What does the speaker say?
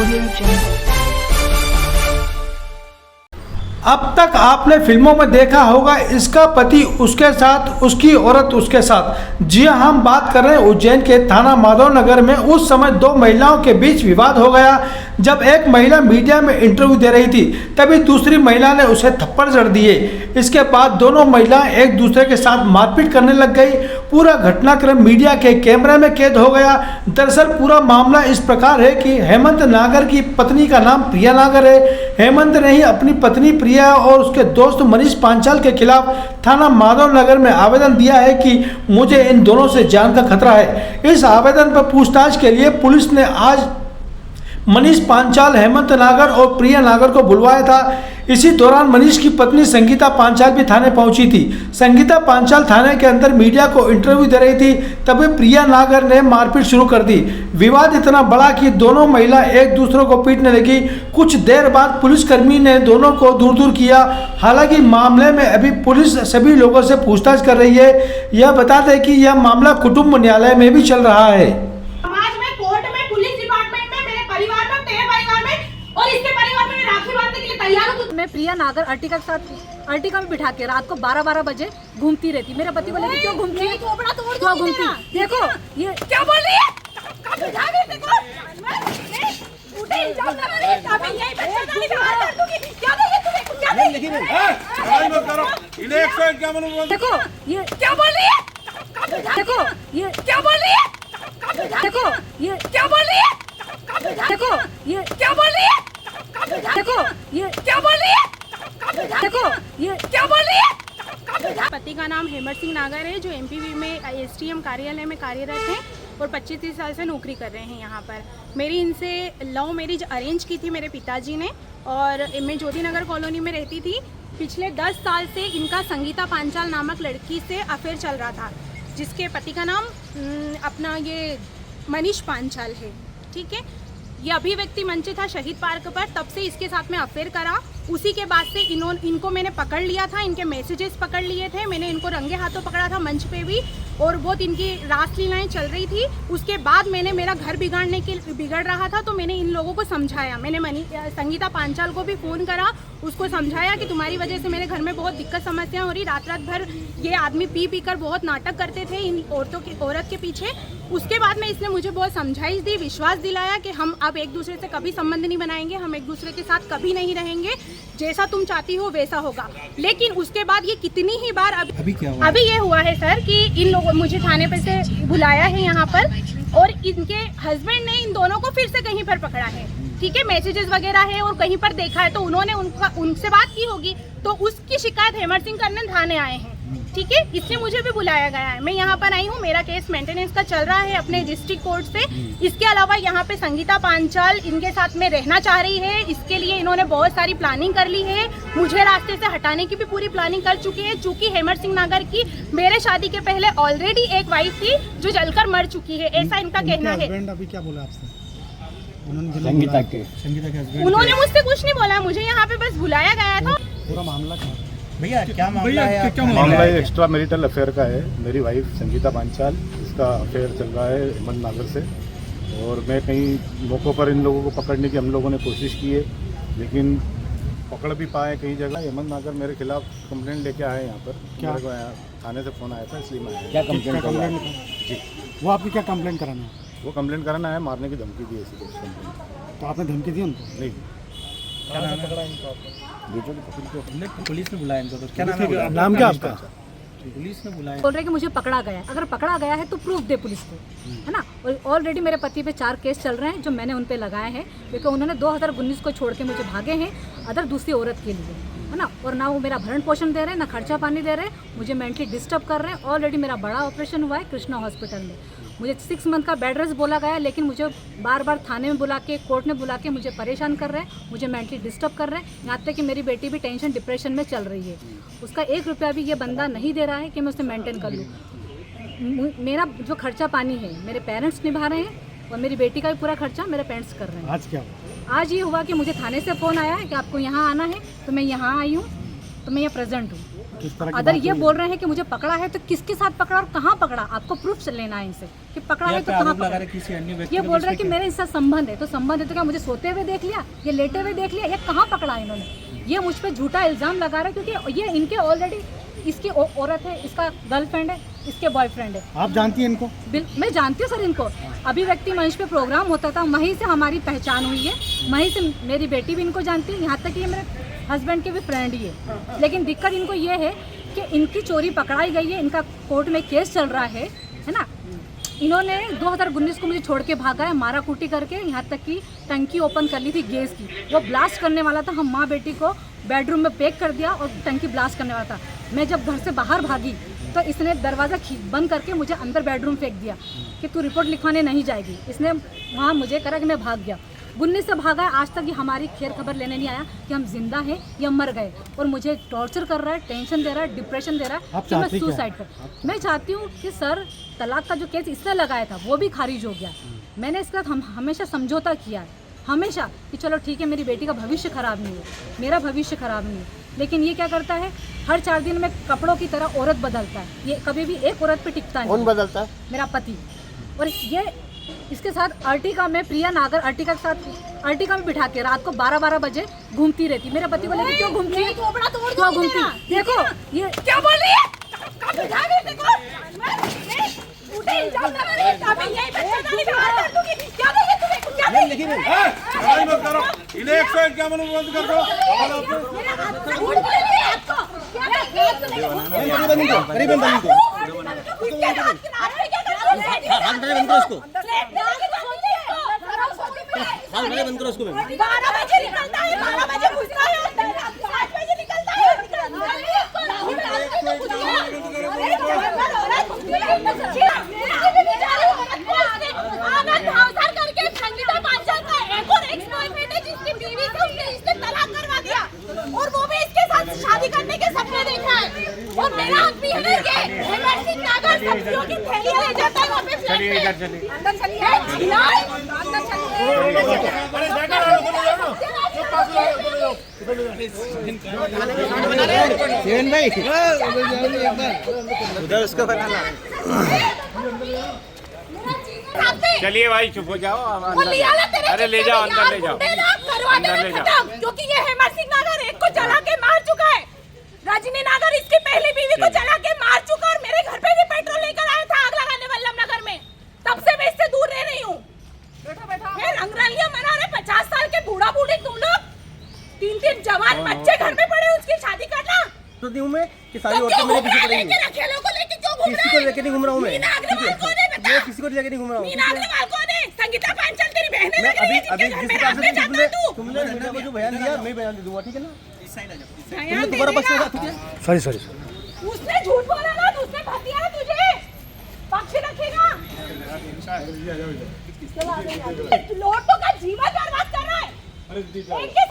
Audio Jungle. अब तक आपने फिल्मों में देखा होगा इसका पति उसके साथ, उसकी औरत उसके साथ। जी हाँ, हम बात कर रहे हैं उज्जैन के थाना माधव नगर में। उस समय दो महिलाओं के बीच विवाद हो गया। जब एक महिला मीडिया में इंटरव्यू दे रही थी तभी दूसरी महिला ने उसे थप्पड़ जड़ दिए। इसके बाद दोनों महिलाएं एक दूसरे के साथ मारपीट करने लग गई। पूरा घटनाक्रम मीडिया के कैमरे में कैद हो गया। दरअसल पूरा मामला इस प्रकार है कि हेमंत नागर की पत्नी का नाम प्रिया नागर है। हेमंत ने ही अपनी पत्नी प्रिया और उसके दोस्त मनीष पांचाल के खिलाफ थाना माधव नगर में आवेदन दिया है कि मुझे इन दोनों से जान का खतरा है। इस आवेदन पर पूछताछ के लिए पुलिस ने आज मनीष पांचाल, हेमंत नागर और प्रिया नागर को बुलवाया था। इसी दौरान मनीष की पत्नी संगीता पांचाल भी थाने पहुंची थी। संगीता पांचाल थाने के अंदर मीडिया को इंटरव्यू दे रही थी, तभी प्रिया नागर ने मारपीट शुरू कर दी। विवाद इतना बड़ा कि दोनों महिला एक दूसरे को पीटने लगी। कुछ देर बाद पुलिसकर्मी ने दोनों को दूर दूर किया। हालांकि मामले में अभी पुलिस सभी लोगों से पूछताछ कर रही है। यह बता दें कि यह मामला कुटुंब न्यायालय में भी चल रहा है। और इसके परिवार में राखी बांधने के लिए तैयार हूं। मैं प्रिया नागर अर्टिका में बिठा के रात को 12-12 बजे घूमती रहती। मेरे पति बोले क्यों घूमती है, क्यों घूमती? देखो ये क्या बोल रही है, कब बिठा के देखो उठे इल्जाम लगा रही है। अभी यही बच्चा डाली बाहर कर दूंगी। क्या बोल रही है, क्या बोल रही है? मत करो इन्हें 151 बोल। देखो ये क्या बोल रही है, देखो ये क्या बोल रही है, देखो ये क्या बोल रही है, देखो ये क्या बोल रही है, देखो ये क्या बोल रही है, देखो ये क्या बोल रही है। पति का नाम हेमंत सिंह नागर है, जो एमपीवी में एसटीएम कार्यालय में कार्यरत हैं और 25-30 साल से नौकरी कर रहे हैं यहाँ पर। मेरी इनसे लव मैरिज अरेंज की थी मेरे पिताजी ने, और मैं ज्योति नगर कॉलोनी में रहती थी। पिछले 10 साल से इनका संगीता पांचाल नामक लड़की से अफेयर चल रहा था, जिसके पति का नाम अपना ये मनीष पांचाल है। ठीक है, ये अभिव्यक्ति मंच था शहीद पार्क पर, तब से इसके साथ में अफेयर करा। उसी के बाद से इनको मैंने पकड़ लिया था, इनके मैसेजेस पकड़ लिए थे, मैंने इनको रंगे हाथों पकड़ा था मंच पे भी, और बहुत इनकी रासलीलाएं चल रही थी। उसके बाद मैंने मेरा घर बिगड़ रहा था तो मैंने इन लोगों को समझाया। मैंने संगीता पांचाल को भी फ़ोन करा, उसको समझाया कि तुम्हारी वजह से मेरे घर में बहुत दिक्कत समस्या हो रही। रात भर ये आदमी पी कर बहुत नाटक करते थे इन औरत के पीछे। उसके बाद में इसने मुझे बहुत समझाइश दी, विश्वास दिलाया कि हम अब एक दूसरे से कभी संबंध नहीं बनाएंगे, हम एक दूसरे के साथ कभी नहीं रहेंगे, जैसा तुम चाहती हो वैसा होगा। लेकिन उसके बाद ये कितनी ही बार अभी क्या हुआ? अभी ये हुआ है सर कि इन लोगों मुझे थाने पे से बुलाया है यहाँ पर, और इनके हस्बैंड ने इन दोनों को फिर से कहीं पर पकड़ा है। ठीक है, मैसेजेस वगैरह है और कहीं पर देखा है तो उन्होंने उनसे बात की होगी, तो उसकी शिकायत हेमंत सिंह करने थाने आए हैं। ठीक है, इसलिए मुझे भी बुलाया गया है। मैं यहाँ पर आई हूँ, मेरा केस मेंटेनेंस का चल रहा है अपने डिस्ट्रिक्ट कोर्ट से। इसके अलावा यहाँ पे संगीता पांचाल इनके साथ में रहना चाह रही है, इसके लिए इन्होंने बहुत सारी प्लानिंग कर ली है। मुझे रास्ते से हटाने की भी पूरी प्लानिंग कर चुकी है, चूंकि हेमंत सिंह नागर की मेरे शादी के पहले ऑलरेडी एक वाइफ थी जो जलकर मर चुकी है, ऐसा इनका कहना है। अभी क्या बोला आपसे? उन्होंने मुझसे कुछ नहीं बोला, मुझे यहाँ पे बस बुलाया गया था। पूरा मामला भैया क्या मामला है? मामला एक्स्ट्रा मैरिटल अफेयर का है। मेरी वाइफ संगीता पांचाल, इसका अफेयर चल रहा है हेमंत नागर से, और मैं कई मौक़ों पर इन लोगों को पकड़ने की हम लोगों ने कोशिश की है, लेकिन पकड़ भी पाए कई जगह। हेमंत नागर मेरे खिलाफ कंप्लेंट लेके आए यहाँ पर। क्या थाने से फ़ोन आया था, इसलिए मैं आया। क्या कंप्लेंट? जी, वो आपकी क्या कंप्लेंट कराना है? वो कंप्लेंट कराना है, मारने की धमकी दी ऐसी कुछ कंप्लेंट। तो आपने धमकी दी उनको? नहीं। पुलिस ने बुलाया इनको, तो क्या नाम क्या आपका? पुलिस ने बुलाया। बोल रहे कि मुझे पकड़ा गया है। अगर पकड़ा गया है तो प्रूफ दे पुलिस को, है ना। और ऑलरेडी मेरे पति पे 4 केस चल रहे हैं जो मैंने उन पे लगाए हैं, क्योंकि उन्होंने 2019 को छोड़ के मुझे भागे हैं अदर दूसरी औरत के लिए, है ना। और ना वो मेरा भरण पोषण दे रहे हैं, ना खर्चा पानी दे रहे हैं, मुझे मेंटली डिस्टर्ब कर रहे हैं। ऑलरेडी मेरा बड़ा ऑपरेशन हुआ है कृष्णा हॉस्पिटल में, मुझे 6 मंथ का बेड रेस्ट बोला गया है, लेकिन मुझे बार बार थाने में बुला के, कोर्ट में बुला के मुझे परेशान कर रहे हैं, मुझे मेंटली डिस्टर्ब कर रहे हैं। यहाँ तक कि मेरी बेटी भी टेंशन डिप्रेशन में चल रही है। उसका 1 रुपया भी ये बंदा नहीं दे रहा है कि मैं उसे मेंटेन कर लूँ। मेरा जो खर्चा पानी है मेरे पेरेंट्स निभा रहे हैं, और मेरी बेटी का भी पूरा खर्चा मेरे पेरेंट्स कर रहे हैं। आज क्या हुआ? आज ये हुआ कि मुझे थाने से फ़ोन आया है कि आपको यहाँ आना है, तो मैं यहाँ आई हूँ, तो मैं यहाँ प्रेजेंट हूँ। किस तरह की अगर बात ये हुई? बोल रहे हैं कि मुझे पकड़ा है तो किसके साथ पकड़ा और कहाँ पकड़ा, आपको प्रूफ लेना है इनसे कि पकड़ा है तो कहाँ आरोप लगा पकड़ा। रहे किसी अन्य व्यक्ति ये को बोल रहा है जिसपे कि मेरे इससे संबंध है, तो संबंध है तो क्या मुझे सोते हुए देख लिया, ये लेटे हुए देख लिया, ये कहाँ पकड़ा इन्होंने। ये मुझ पर झूठा इल्ज़ाम लगा रहा है क्योंकि ये इनके ऑलरेडी इसकी औरत है, इसका गर्लफ्रेंड है, इसके बॉयफ्रेंड है। आप जानती हैं इनको? मैं जानती हूँ सर इनको। अभिव्यक्ति मंच पे प्रोग्राम होता था, वहीं से हमारी पहचान हुई है, वहीं से मेरी बेटी भी इनको जानती है, यहाँ तक कि ये मेरे हस्बैंड के भी फ्रेंड ही है। लेकिन दिक्कत इनको ये है कि इनकी चोरी पकड़ाई गई है, इनका कोर्ट में केस चल रहा है ना। इन्होंने 2019 को मुझे छोड़ के भागा है, मारा कूटी करके, यहाँ तक कि टंकी ओपन कर ली थी गैस की, वो ब्लास्ट करने वाला था। हम माँ बेटी को बेडरूम में पैक कर दिया और टंकी ब्लास्ट करने वाला था। मैं जब घर से बाहर भागी तो इसने दरवाज़ा बंद करके मुझे अंदर बेडरूम फेंक दिया कि तू रिपोर्ट लिखवाने नहीं जाएगी। इसने वहाँ मुझे करा कि मैं भाग गया। 19 से भागा है, आज तक ये हमारी खैर खबर लेने नहीं आया कि हम जिंदा हैं या मर गए, और मुझे टॉर्चर कर रहा है, टेंशन दे रहा है, डिप्रेशन दे रहा है आप कि मैं चाहती क्या सुसाइड कर। मैं चाहती हूँ कि सर तलाक का जो केस इसने लगाया था वो भी खारिज हो गया। मैंने इसके साथ हमेशा समझौता किया है, हमेशा, कि चलो ठीक है मेरी बेटी का भविष्य खराब नहीं है, मेरा भविष्य खराब नहीं है। लेकिन ये क्या करता है, हर 4 दिन में कपड़ों की तरह औरत बदलता है। ये कभी भी एक औरत पे टिकता नहीं। कौन बदलता है? मेरा पति। और ये इसके साथ अर्टिका में, प्रिया नागर अर्टिका के साथ अर्टिका में बिठा के रात को 12-12 बजे घूमती रहती। मेरे पति को लेकर क्यों घूमती है, क्यों घूमती? देखो ये क्या बोल रही है। और वो भी इसके साथ शादी करने के सपने देखा है। और मेरा आदमी है ना ये हेमंत सिंह नागर सब्जियों की थैलियां ले जाता है वहाँ पे फ्लैट में। अंदर चलिए, अंदर उधर उसको बनाना। चलिए भाई चुप हो जाओ। अरे ले जाओ, अंदर ले जाओ, अंदर ले जाओ, क्योंकि ये हेमंत सिंह नागर एक को जला के मार चुका है। रजनी नागर इसकी पहली बीवी को जला के मार चुका, और मेरे घर पे भी पेट्रोल लेकर आया था आग लगाने वल्लभ नगर में। तब से मैं इससे दूर रह रही हूँ। ये रंगरलियां मना रहे 50 साल के बूढ़ा बूढ़ी तुम लोग, 3-3 जवान बच्चे घर में पड़े, उसकी शादी करना। तो मैं कि सारी औरतें मेरे पीछे पड़ेंगी। किसी को लेके नहीं घूम रहा हूँ मैं, किसी को लेके नहीं घूम रहा हूँ। संगीता पांचाल तेरी बहन है। अभी जिस हिसाब से तुमने मेरे को जो बयान दिया मैं बयान दे दूंगा, ठीक है ना। तुमने दोबारा पक्ष में, ठीक है। सॉरी। उसने झूठ बोला ना, उसने भर दिया है तुझे, पक्ष रखेगा। लोटों का जीवन बर्बाद कर रहा है। इनके